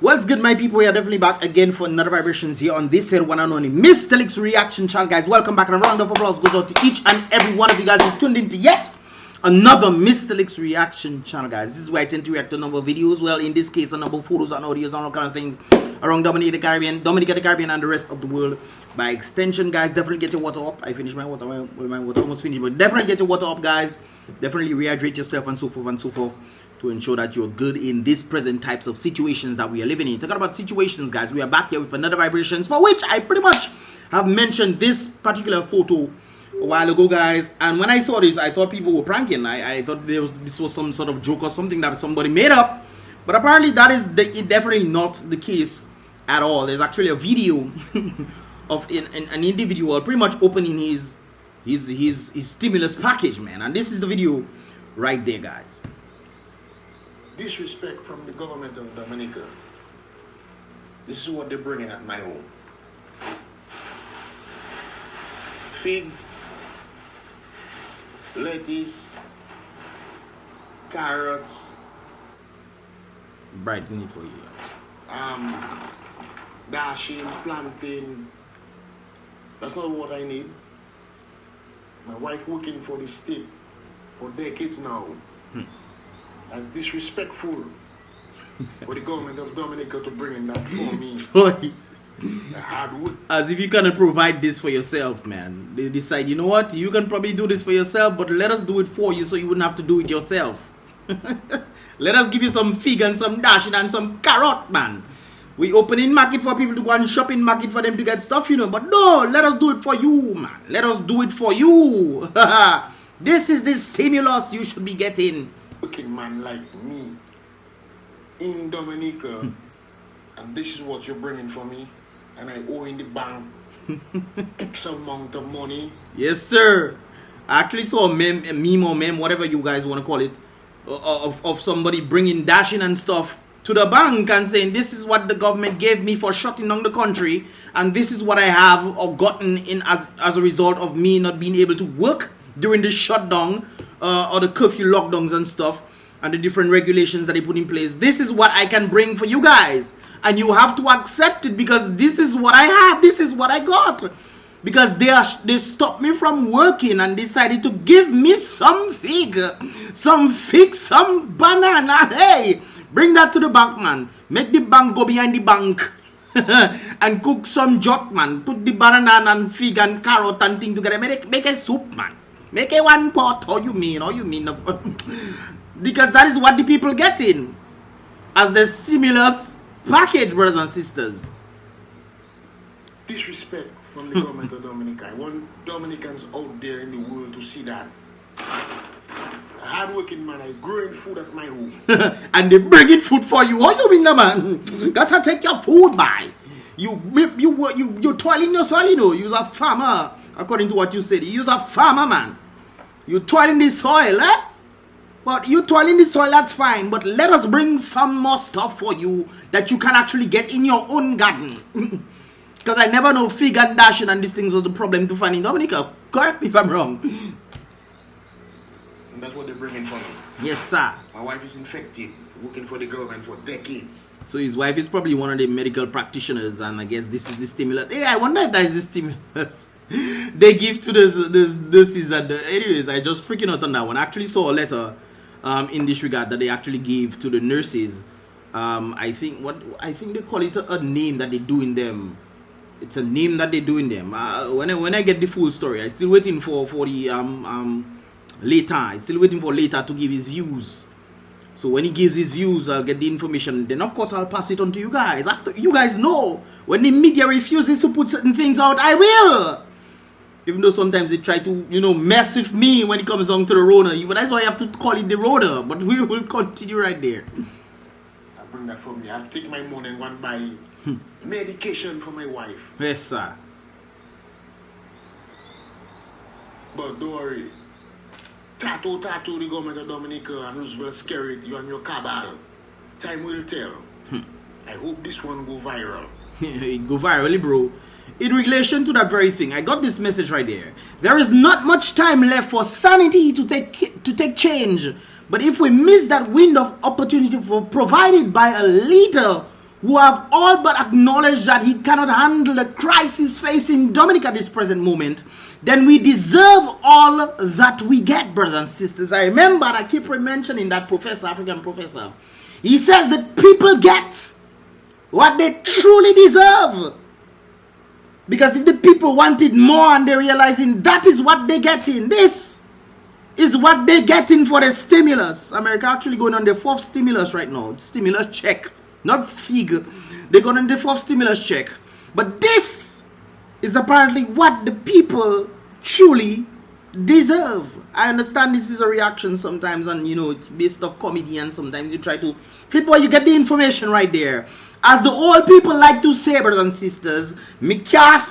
What's good, my people? We are definitely back again for another vibrations here on this here one and only Mystelics reaction channel, guys. Welcome back, and a round of applause goes out to each and every one of you guys who tuned into yet another Mystelics reaction channel, guys. This is where I tend to react to a number of videos. Well, in this case, a number of photos and audios and all kind of things around Dominica, the Caribbean, and the rest of the world. By extension, guys, definitely get your water up. I finished my water. My water almost finished, but definitely get your water up, guys. Definitely rehydrate yourself and so forth and so forth, to ensure that you're good in this present types of situations that we are living in. Talking about situations, guys, we are back here with another vibrations, for which I pretty much have mentioned this particular photo a while ago, guys. And when I saw this, I thought people were pranking. I thought this was some sort of joke or something that somebody made up. But apparently that is definitely not the case at all. There's actually a video of an individual pretty much opening his stimulus package, man. And this is the video right there, guys. Disrespect from the government of Dominica. This is what they're bringing at my home. Fig, lettuce, carrots. Brighten it for you. Dashing, plantain. That's not what I need. My wife working for the state for decades now. As disrespectful for the government of Dominica to bring in that for me. Hard work. As if you cannot provide this for yourself, man. They decide, you know what, you can probably do this for yourself, but let us do it for you so you wouldn't have to do it yourself. Let us give you some fig and some dashing and some carrot, man. We opening market for people to go and shop in market for them to get stuff, you know. But no, let us do it for you, man. Let us do it for you. This is the stimulus you should be getting. Working man like me in Dominica, and this is what you're bringing for me, and I owe in the bank X amount of money. Yes, sir. I actually saw a meme or meme, whatever you guys want to call it, of somebody bringing dashing and stuff to the bank and saying, this is what the government gave me for shutting down the country, and this is what I have or gotten in as a result of me not being able to work during the shutdown or the curfew lockdowns and stuff, and the different regulations that they put in place. This is what I can bring for you guys, and you have to accept it, because this is what I have, this is what I got. Because they stopped me from working and decided to give me some fig, some banana. Hey, bring that to the bank, man. Make the bank go behind the bank and cook some jot, man. Put the banana and fig and carrot and thing together. Make a soup, man. Make a one pot. All you mean. Because that is what the people get in as the stimulus package, brothers and sisters. Disrespect from the government of Dominica. I want Dominicans out there in the world to see that. A hard-working man, I growing food at my home. And they bringing food for you. What you mean, man? That's how take your food by. You toiling your soil, you know. You're a farmer, according to what you said. You're a farmer, man. You toiling the soil, eh? But you toiling the soil, that's fine. But let us bring some more stuff for you that you can actually get in your own garden. Because I never know fig and dashing and these things was the problem to find in Dominica. Correct me if I'm wrong. And that's what they're bringing for me. Yes, sir. My wife is infected, working for the government for decades. So his wife is probably one of the medical practitioners, and I guess this is the stimulus. Hey, I wonder if that is the stimulus they give to this season. Anyways, I just freaking out on that one. I actually saw a letter in this regard that they actually gave to the nurses. I think they call it a name that they do in them. It's a name that they do in them. When I get the full story, I'm still waiting for the later. I'm still waiting for later to give his views. So when he gives his views, I'll get the information. Then of course I'll pass it on to you guys. After you guys know, when the media refuses to put certain things out, I will. Even though sometimes they try to, you know, mess with me when it comes down to the roader. That's why I have to call it the roader. But we will continue right there. I'll bring that for me. I'll take my money and go and buy medication for my wife. Yes, sir. But don't worry. Tattoo the government of Dominica and Roosevelt scare it, you and your cabal. Time will tell. I hope this one go viral. It go viral, bro. In relation to that very thing, I got this message right there. There is not much time left for sanity to take change. But if we miss that window of opportunity provided by a leader who have all but acknowledged that he cannot handle the crisis facing Dominica at this present moment, then we deserve all that we get, brothers and sisters. I remember, and I keep mentioning that professor, African professor. He says that people get what they truly deserve. Because if the people wanted more and they're realizing that is what they're getting, this is what they're getting for the stimulus. America actually going on the 4th stimulus right now. Stimulus check. Not fig. They're going on the 4th stimulus check. But this is apparently what the people truly deserve. I understand this is a reaction sometimes, and you know, it's based off comedy, and sometimes you try to flip where you get the information right there. As the old people like to say, brothers and sisters, me can't,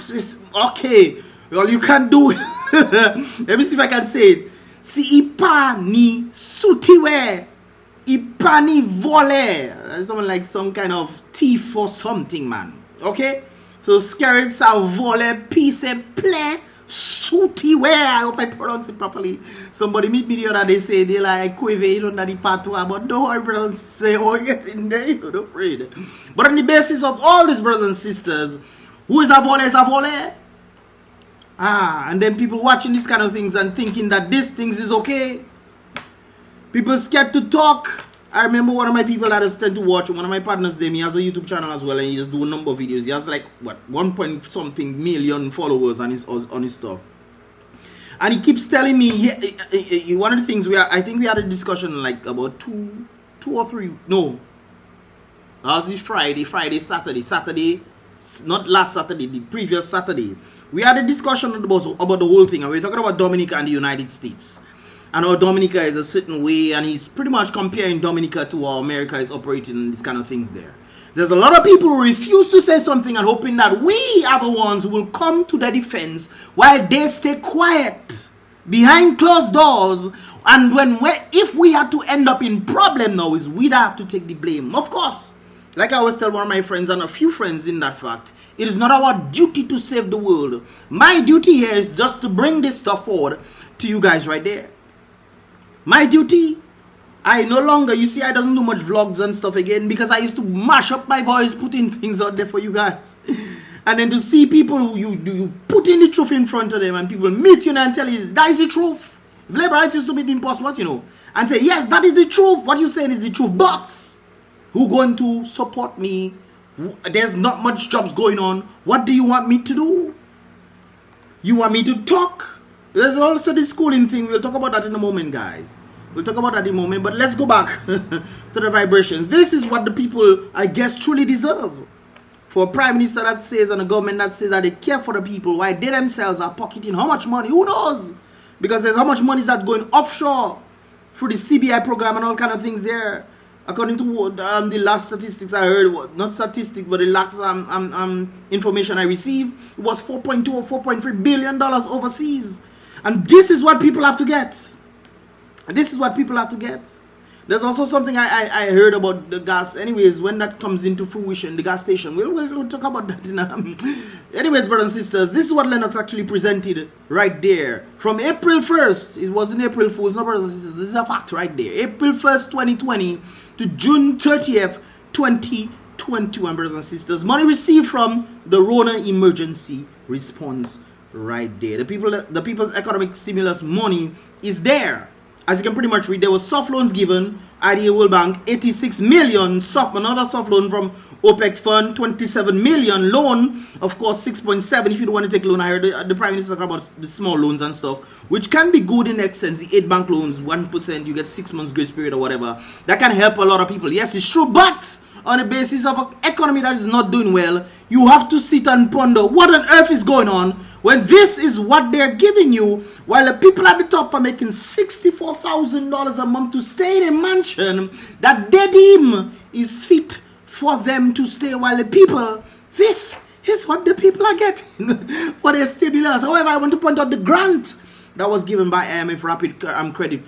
okay, well, you can do it. Let me see if I can say it. Si ipa ni sutiwe, ipa ni vole. Someone like some kind of thief or something, man. Okay? So, scary sa vole, piece play. Suti where I hope I pronounce it properly. Somebody meet me the other day say they like Quive under the patois, but don't worry, brothers, say oh get in there, you're not afraid. But on the basis of all these brothers and sisters, who is a vole is a vole. And then people watching these kind of things and thinking that these things is okay. People scared to talk. I remember one of my people that I tend to watch, one of my partners there, he has a YouTube channel as well, and he just do a number of videos. He has like, what, 1 point something million followers on his stuff. And he keeps telling me, one of the things I think we had a discussion like about two or three, no. That was Friday, Saturday, not last Saturday, the previous Saturday. We had a discussion about the whole thing, and we were talking about Dominica and the United States. And how Dominica is a certain way, and he's pretty much comparing Dominica to how America is operating and these kind of things there. There's a lot of people who refuse to say something and hoping that we are the ones who will come to their defense while they stay quiet behind closed doors. And if we had to end up in problem now, is we'd have to take the blame. Of course, like I always tell one of my friends and a few friends in that fact, it is not our duty to save the world. My duty here is just to bring this stuff forward to you guys right there. My duty, I no longer, you see, I doesn't do much vlogs and stuff again because I used to mash up my voice, putting things out there for you guys. And then to see people who you put in the truth in front of them and people meet you and tell you, that is the truth. Labor rights used to be impossible, you know. And say, yes, that is the truth. What you're saying is the truth. But who going to support me? There's not much jobs going on. What do you want me to do? You want me to talk? There's also the schooling thing. We'll talk about that in a moment, guys. We'll talk about that in a moment. But let's go back to the vibrations. This is what the people, I guess, truly deserve. For a prime minister that says and a government that says that they care for the people, while they themselves are pocketing how much money? Who knows? Because there's how much money is that going offshore through the CBI program and all kind of things there. According to the last statistics I heard, not statistics, but the last information I received, it was $4.2 or $4.3 billion overseas. And this is what people have to get. This is what people have to get. There's also something I heard about the gas. Anyways, when that comes into fruition, the gas station, we'll talk about that in anyways, brothers and sisters, this is what Lennox actually presented right there. From April 1st, it wasn't April Fool's, no, brothers and sisters, this is a fact right there. April 1st, 2020 to June 30th, 2021, brothers and sisters. Money received from the Rona Emergency Response right there. The people's economic stimulus money is there. As you can pretty much read, there was soft loans given, IDA World Bank, 86 million, another soft loan from OPEC Fund, 27 million, loan, of course, 6.7 if you don't want to take a loan. I heard the Prime Minister talk about the small loans and stuff, which can be good in essence. The 8 bank loans, 1%, you get 6 months grace period or whatever. That can help a lot of people. Yes, it's true, but on the basis of an economy that is not doing well, you have to sit and ponder what on earth is going on when this is what they're giving you, while the people at the top are making $64,000 a month to stay in a mansion that they deem is fit for them to stay, while the people, this is what the people are getting for their stimulus. However, I want to point out the grant that was given by IMF Rapid Credit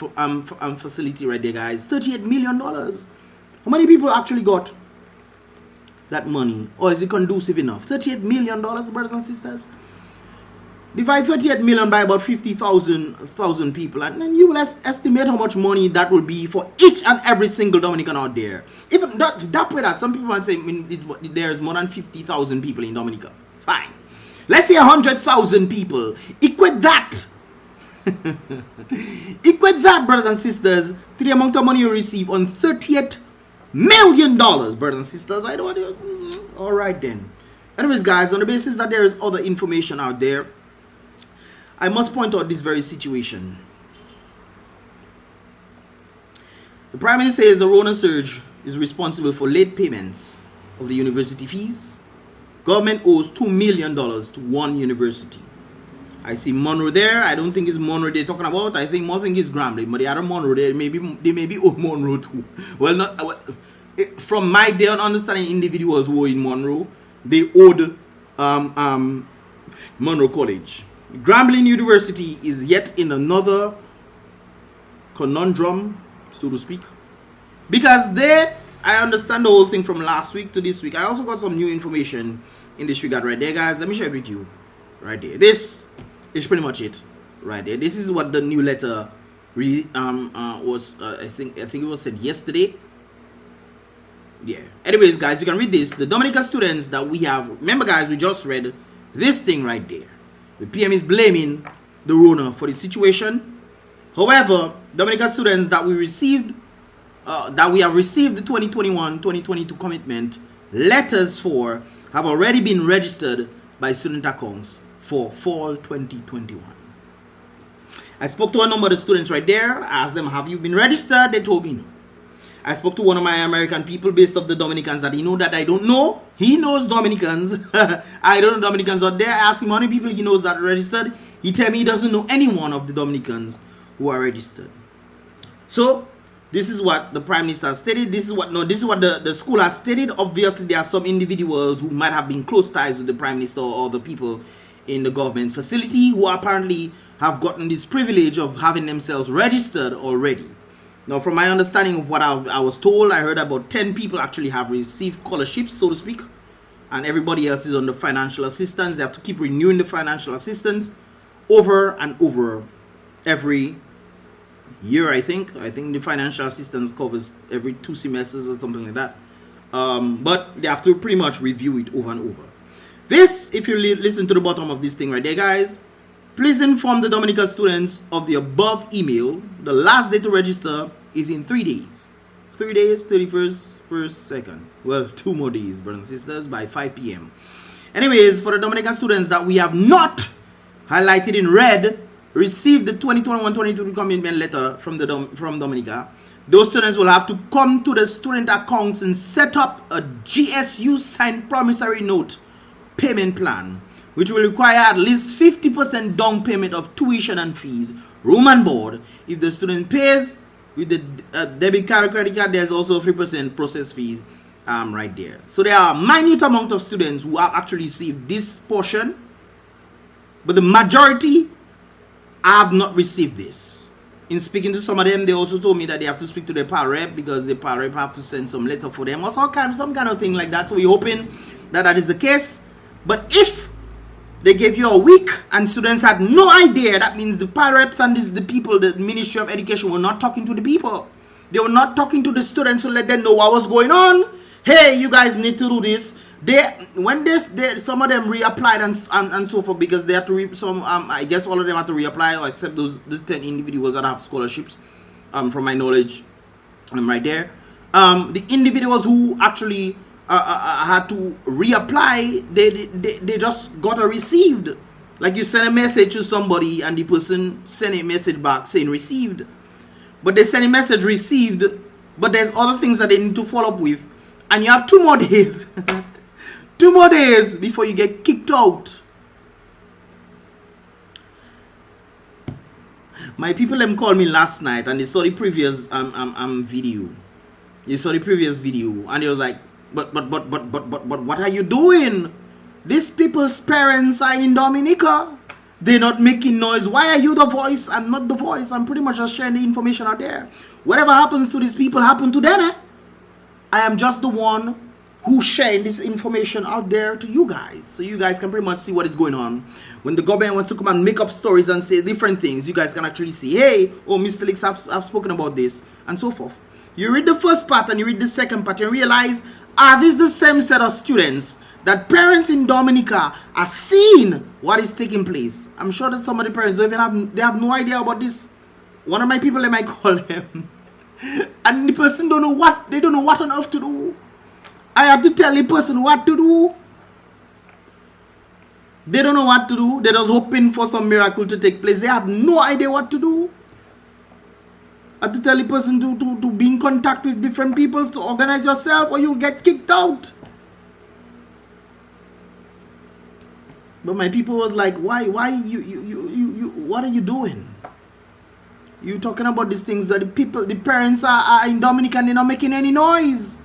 Facility right there, guys. $38 million. How many people actually got that money? Or is it conducive enough? $38 million, brothers and sisters. Divide 38 million by about 50,000 people, and then you will estimate how much money that will be for each and every single Dominican out there. Even that way that some people might say, there's more than 50,000 people in Dominica. Fine. Let's say 100,000 people. Equate that. Equate that, brothers and sisters, to the amount of money you receive on $38 million, brothers and sisters. I don't want to. All right then. Anyways, guys, on the basis that there is other information out there, I must point out this very situation. The Prime Minister says the Rona surge is responsible for late payments of the university fees. Government owes $2 million to one university. I see Monroe there. I don't think it's Monroe they're talking about. I think more thing is GRAMBLING, but the other Monroe they may be owe Monroe too. Well, not from my day on understanding, individuals who were in Monroe, they owed Monroe College. GRAMBLING University is yet in another conundrum, so to speak, because I understand the whole thing from last week to this week. I also got some new information in this regard right there, guys. Let me share it with you right there. This is pretty much it right there. This is what the new letter was. I think it was said yesterday. Yeah. Anyways, guys, you can read this. The Dominica students that we have, remember, guys, we just read this thing right there. The PM is blaming the Rona for the situation. However, Dominica students that we received, that we have received the 2021-2022 commitment letters for, have already been registered by student accounts for fall 2021. I spoke to a number of the students right there, asked them, have you been registered? They told me no. I spoke to one of my American people based off the Dominicans that he know that I don't know. He knows Dominicans. I don't know Dominicans out there. I asked him how many people he knows that are registered. He tell me he doesn't know any one of the Dominicans who are registered. So this is what the Prime Minister has stated. This is what the school has stated. Obviously, there are some individuals who might have been close ties with the Prime Minister or the people in the government facility who apparently have gotten this privilege of having themselves registered already. Now, from my understanding of what I was told, I heard about 10 people actually have received scholarships, so to speak, and everybody else is on the financial assistance. They have to keep renewing the financial assistance over and over every year, I think. I think the financial assistance covers every 2 semesters or something like that. But they have to pretty much review it over and over. This, if you listen to the bottom of this thing right there, guys, please inform the Dominica students of the above email. The last day to register is in 3 days. 3 days, 31st, 1st, 2nd. Well, 2 more days, brothers and sisters, by 5 p.m. Anyways, for the Dominican students that we have not highlighted in red, received the 2021-2022 commitment letter from Dominica, those students will have to come to the student accounts and set up a GSU signed promissory note payment plan, which will require at least 50% down payment of tuition and fees, room and board. If the student pays with the debit card or credit card, there's also 3% process fees right there. So there are a minute amount of students who have actually received this portion, but the majority have not received this. In speaking to some of them, they also told me that they have to speak to the PREP because the PREP have to send some letter for them or some kind of thing like that. So we're hoping that that is the case. But if they gave you a week and students had no idea, that means the PREPs and the people, the Ministry of Education, were not talking to the people. They were not talking to the students to let them know what was going on. Hey, you guys need to do this. Some of them reapplied and so forth because they had to I guess all of them had to reapply, or except those 10 individuals that have scholarships, from my knowledge, right there. The individuals who actually had to reapply, they just got a received. Like you send a message to somebody and the person send a message back saying received, but they send a message received, but there's other things that they need to follow up with, and you have 2 more days 2 more days before you get kicked out. My people them called me last night and they saw the previous video. They saw the previous video and they was like, but what are you doing? These people's parents are in Dominica. They're not making noise. Why are you the voice? I'm not the voice. I'm pretty much just sharing the information out there. Whatever happens to these people, happen to them. I am just the one who's sharing this information out there to you guys, so you guys can pretty much see what is going on. When the government wants to come and make up stories and say different things, you guys can actually see, hey, oh, Mystelics have spoken about this, and so forth. You read the first part and you read the second part and realize, are these the same set of students that parents in Dominica are seeing what is taking place? I'm sure that some of the parents don't even have no idea about this. One of my people, they might call him, and the person don't know what on earth to do. I have to tell the person what to do. They don't know what to do. They're just hoping for some miracle to take place. They have no idea what to do. I have to tell the person to be in contact with different people, to organize yourself, or you'll get kicked out. But my people was like, why you what are you doing? You talking about these things that the parents are in Dominica and they're not making any noise.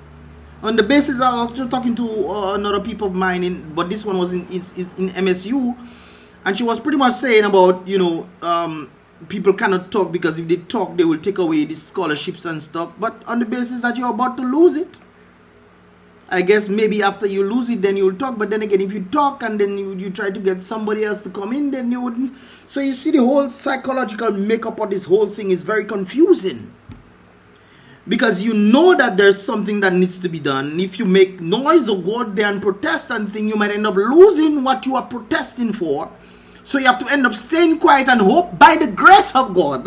On the basis, I was just talking to another people of mine, but this one was in MSU, and she was pretty much saying about, people cannot talk because if they talk, they will take away the scholarships and stuff. But on the basis that you're about to lose it, I guess maybe after you lose it, then you'll talk. But then again, if you talk and then you try to get somebody else to come in, then you wouldn't. So you see, the whole psychological makeup of this whole thing is very confusing. Because you know that there's something that needs to be done. If you make noise or go out there and protest and think, you might end up losing what you are protesting for. So you have to end up staying quiet and hope by the grace of God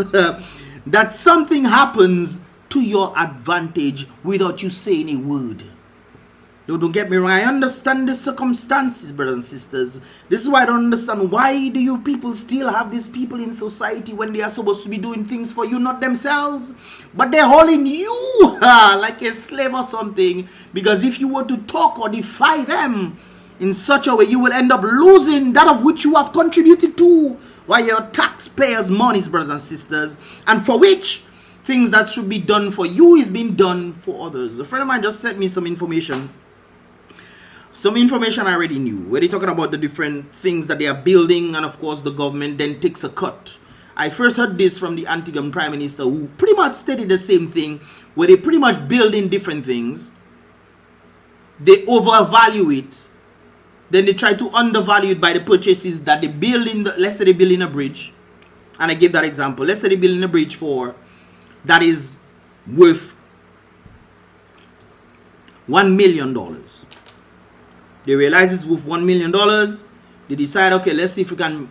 that something happens to your advantage without you saying a word. Don't get me wrong. I understand the circumstances, brothers and sisters. This is why I don't understand. Why do you people still have these people in society when they are supposed to be doing things for you, not themselves? But they're holding you like a slave or something. Because if you were to talk or defy them in such a way, you will end up losing that of which you have contributed to, while your taxpayers' monies, brothers and sisters, and for which things that should be done for you is being done for others. A friend of mine just sent me some information. Some information I already knew, where they're talking about the different things that they are building, and of course the government then takes a cut. I first heard this from the Antiguan Prime Minister, who pretty much stated the same thing, where they pretty much building different things. They overvalue it. Then they try to undervalue it by the purchases that they build in. Let's say they build in a bridge. And I gave that example. Let's say they build in a bridge that is worth $1 million. They realize it's worth $1 million. They decide, okay, let's see if we can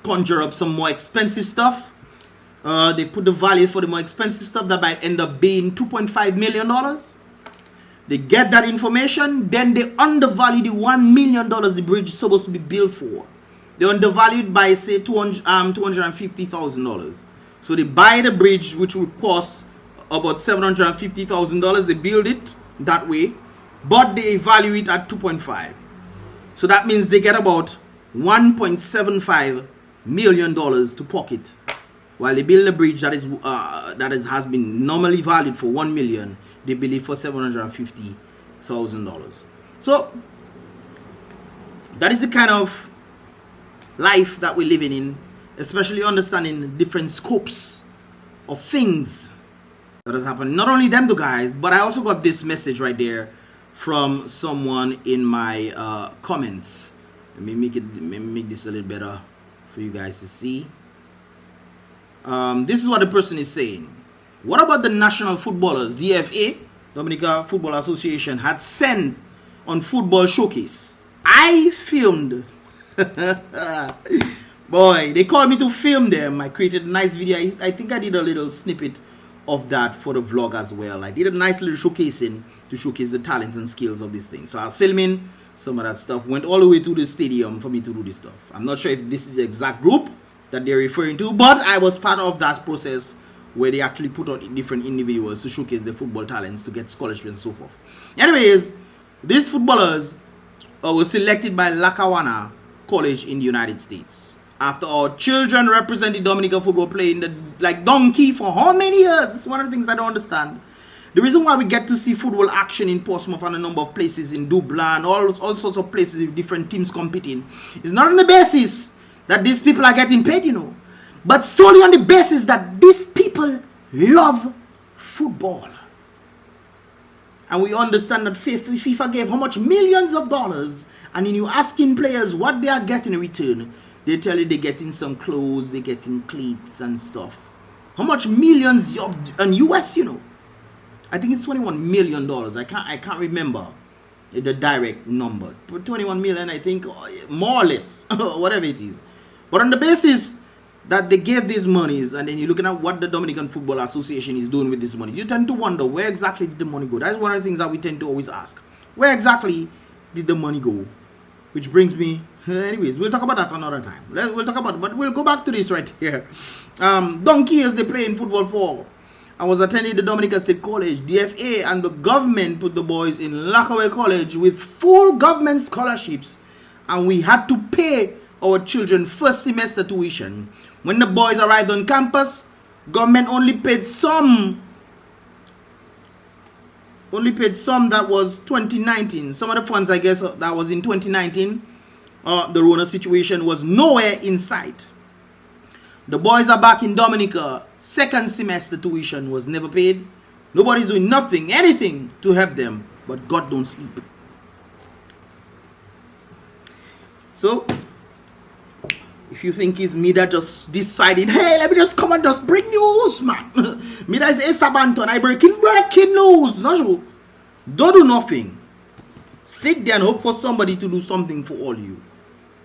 conjure up some more expensive stuff. They put the value for the more expensive stuff that might end up being $2.5 million. They get that information, then they undervalue the $1 million the bridge is supposed to be built for. They undervalued by, say, $250,000. So they buy the bridge, which would cost about $750,000. They build it that way. But they value it at 2.5. So that means they get about $1.75 million to pocket, while they build a bridge that has been normally valued for $1 million. They build it for $750,000. So that is the kind of life that we're living in, especially understanding different scopes of things that has happened. Not only them, the guys, but I also got this message right there from someone in my comments. Let me make this a little better for you guys to see. This is what the person is saying. What about the national footballers? DFA, Dominica Football Association, had sent on football showcase. I filmed. Boy, they called me to film them. I created a nice video. I think I did a little snippet of that for the vlog as well. I did a nice little showcasing to showcase the talent and skills of this thing. So I was filming some of that stuff, went all the way to the stadium for me to do this stuff. I'm not sure if this is the exact group that they're referring to, but I was part of that process where they actually put out different individuals to showcase their football talents, to get scholarships and so forth. Anyways, these footballers were selected by Lackawanna College in the United States. After our children represented Dominica football playing like donkey for how many years? This is one of the things I don't understand. The reason why we get to see football action in Portsmouth and a number of places in Dublin, all sorts of places with different teams competing, is not on the basis that these people are getting paid, but solely on the basis that these people love football. And we understand that FIFA gave how much millions of dollars, and then you asking players what they are getting in return. They tell you they're getting some clothes, they're getting cleats and stuff. How much millions in US, you know? I think it's $21 million. I can't remember the direct number. But 21 million, I think, more or less, whatever it is. But on the basis that they gave these monies, and then you're looking at what the Dominican Football Association is doing with this money, you tend to wonder, where exactly did the money go? That's one of the things that we tend to always ask. Where exactly did the money go? Which brings me, anyways, we'll talk about that another time. We'll talk about it, but we'll go back to this right here. Donkeys, they play in football for. I was attending the Dominica State College. The FA and the government put the boys in Lockaway College with full government scholarships, and we had to pay our children first semester tuition. When the boys arrived on campus, government only paid some that was 2019. Some of the funds, I guess, that was in 2019. The Rona situation was nowhere in sight. The boys are back in Dominica. Second semester tuition was never paid. Nobody's doing nothing, anything to help them. But God don't sleep. So, if you think it's me that just decided, hey, let me just come and just bring news, man. Me that is a Sabanton, I breaking news. No, sure. Don't do nothing. Sit there and hope for somebody to do something for all you.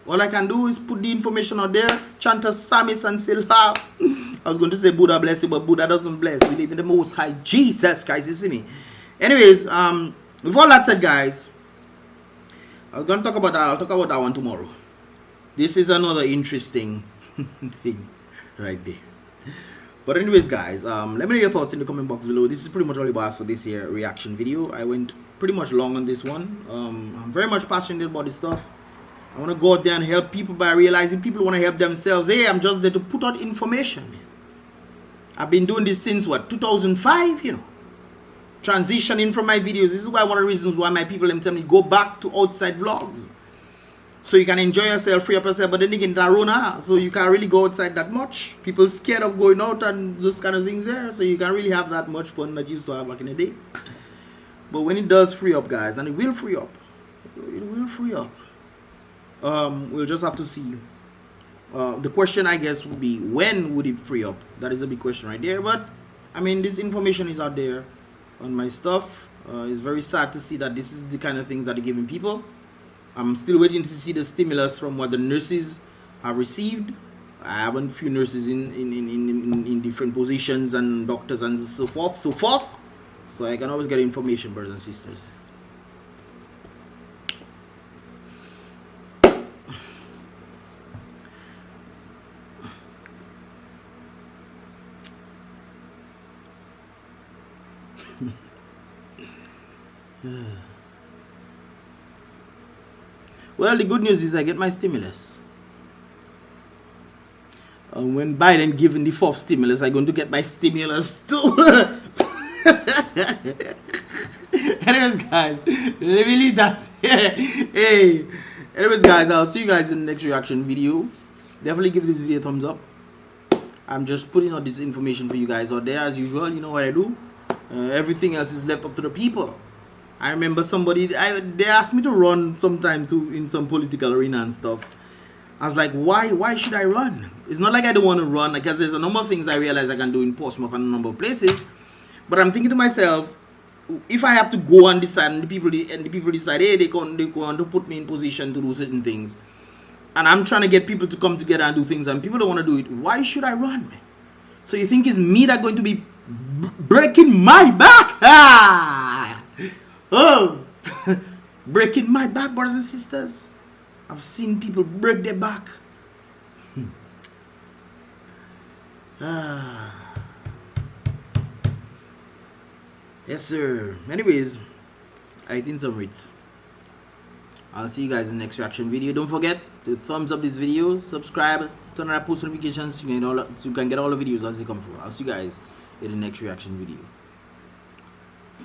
All I can do is put the information out there, chant a psalmist and say, I was going to say Buddha bless you, but Buddha doesn't bless. We live in the Most High Jesus Christ, you see me. Anyways, with all that said, guys, I was going to talk about that. I'll talk about that one tomorrow. This is another interesting thing right there. But anyways, guys, let me know your thoughts in the comment box below. This is pretty much all about for this here reaction video. I went pretty much long on this one. I'm very much passionate about this stuff. I want to go out there and help people by realizing people want to help themselves. Hey, I'm just there to put out information. I've been doing this since, what, 2005, you know. Transitioning from my videos. This is why one of the reasons why my people tell me go back to outside vlogs. So you can enjoy yourself, free up yourself, but then again, Rona, so you can't really go outside that much. People scared of going out and those kind of things there, so you can't really have that much fun that you used to have back in the day. But when it does free up, guys, and it will free up, we'll just have to see. The question, I guess, would be, when would it free up? That is a big question right there. But I mean, this information is out there on my stuff. It's very sad to see that this is the kind of things that they're giving people. I'm still waiting to see the stimulus from what the nurses have received. I have a few nurses in different positions, and doctors and so forth. So I can always get information, brothers and sisters. Well, the good news is I get my stimulus. When Biden given the fourth stimulus, I'm going to get my stimulus too. Anyways, guys, let me leave that. Hey, anyways, guys, I'll see you guys in the next reaction video. Definitely give this video a thumbs up. I'm just putting out this information for you guys out there as usual. You know what I do. Everything else is left up to the people. I remember somebody, they asked me to run sometime too in some political arena and stuff. I was like, why should I run? It's not like I don't want to run, because there's a number of things I realize I can do in Portsmouth and a number of places. But I'm thinking to myself, if I have to go and decide, and the people decide, hey, they want to put me in position to do certain things, and I'm trying to get people to come together and do things, and people don't want to do it, why should I run? So you think it's me that's going to be breaking my back? Oh, breaking my back, brothers and sisters. I've seen people break their back. Yes, sir. Anyways, I think some reads. I'll see you guys in the next reaction video. Don't forget to thumbs up this video, subscribe, turn on post notifications. You can get all the videos as they come through. I'll see you guys in the next reaction video.